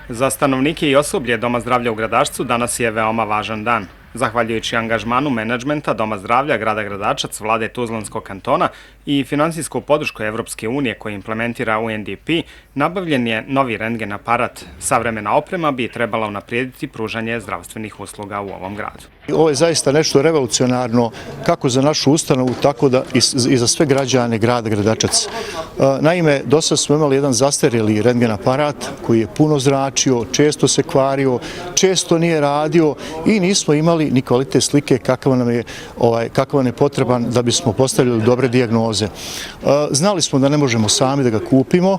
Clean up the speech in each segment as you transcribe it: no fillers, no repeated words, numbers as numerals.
Za stanovnike i osoblje Doma zdravlja u Gradačcu danas je veoma važan dan. Zahvaljujući angažmanu menadžmenta Doma zdravlja grada Gradačac, vlade Tuzlanskog kantona i finansijsku podršku Evropske unije koju implementira UNDP, nabavljen je novi rentgen aparat. Savremena oprema bi trebala unaprijediti pružanje zdravstvenih usluga u ovom gradu. Ovo je zaista nešto revolucionarno kako za našu ustanovu, tako da i za sve građane grada Gradačac. Naime, do sada smo imali jedan zastarjeli rentgen aparat koji je puno zračio, često se kvario, često nije radio i nismo imali ni kvalitet slike kakav nam je potreban da bismo postavili dobre dijagnoze. Znali smo da ne možemo sami da ga kupimo,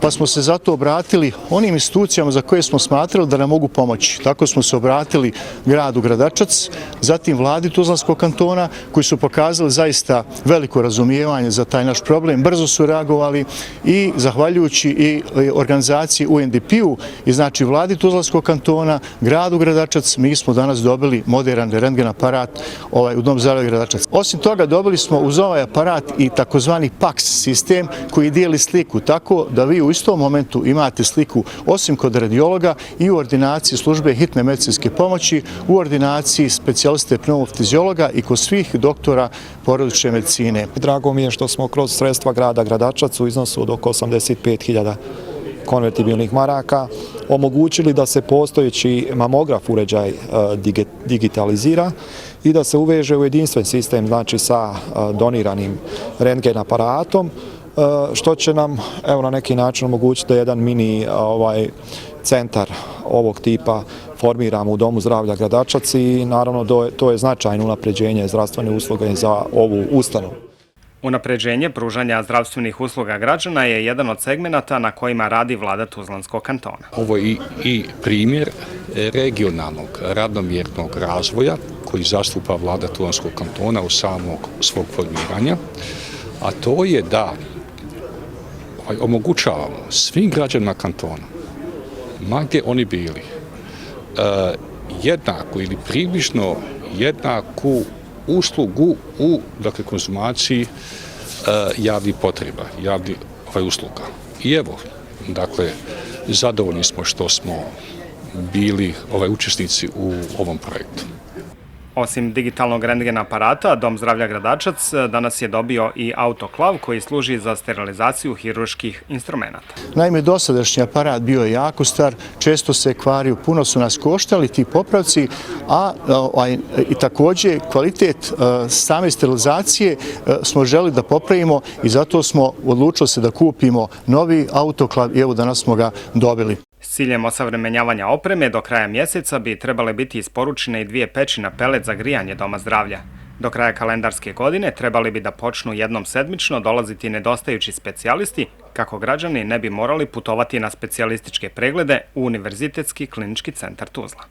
pa smo se zato obratili onim institucijama za koje smo smatrali da nam mogu pomoći. Tako smo se obratili gradu Gradačac, zatim vladi Tuzlanskog kantona, koji su pokazali zaista veliko razumijevanje za taj naš problem, brzo su reagovali i zahvaljujući i organizaciji UNDP-u i znači vladi Tuzlanskog kantona, gradu Gradačac, mi smo danas dobili moderan rentgen aparat u Dom zdravlja Gradačac. Osim toga, dobili smo uz ovaj aparat i takozvani PAX sistem koji dijeli sliku, tako da vi u istom momentu imate sliku osim kod radiologa i u ordinaciji službe hitne medicinske pomoći, u ordinaciji specijaliste pneumoftiziologa i kod svih doktora porodične medicine. Drago mi je što smo kroz sredstva grada Gradačac u iznosu od oko 85.000 konvertibilnih maraka omogućili da se postojeći mamograf uređaj digitalizira i da se uveže u jedinstven sistem, znači sa doniranim rentgen aparatom, što će nam na neki način omogućiti da jedan mini centar ovog tipa formiramo u Domu zdravlja Gradačac i naravno to je značajno unapređenje zdravstvene usluge za ovu ustanovu. Unapređenje pružanja zdravstvenih usluga građana je jedan od segmenata na kojima radi vlada Tuzlanskog kantona. Ovo je i primjer regionalnog ravnomjernog razvoja koji zastupa vlada Tuzlanskog kantona u samog svog formiranja, a to je da omogućavamo svim građanima kantona, ma gdje oni bili, jednaku ili približno jednaku uslugu u konzumaciji javnih potreba, javnih usluga. I evo, zadovoljni smo što smo bili učesnici u ovom projektu. Osim digitalnog rentgen aparata, Dom zdravlja Gradačac danas je dobio i autoklav koji služi za sterilizaciju hirurških instrumenata. Naime, dosadašnji aparat bio je jako star, često se kvario, puno su nas koštali ti popravci, a i također kvalitet same sterilizacije smo želi da popravimo i zato smo odlučili se da kupimo novi autoklav i evo danas smo ga dobili. S ciljem osavremenjavanja opreme do kraja mjeseca bi trebale biti isporučene i 2 peći na pelet za grijanje Doma zdravlja. Do kraja kalendarske godine trebali bi da počnu jednom sedmično dolaziti nedostajući specijalisti kako građani ne bi morali putovati na specijalističke preglede u Univerzitetski klinički centar Tuzla.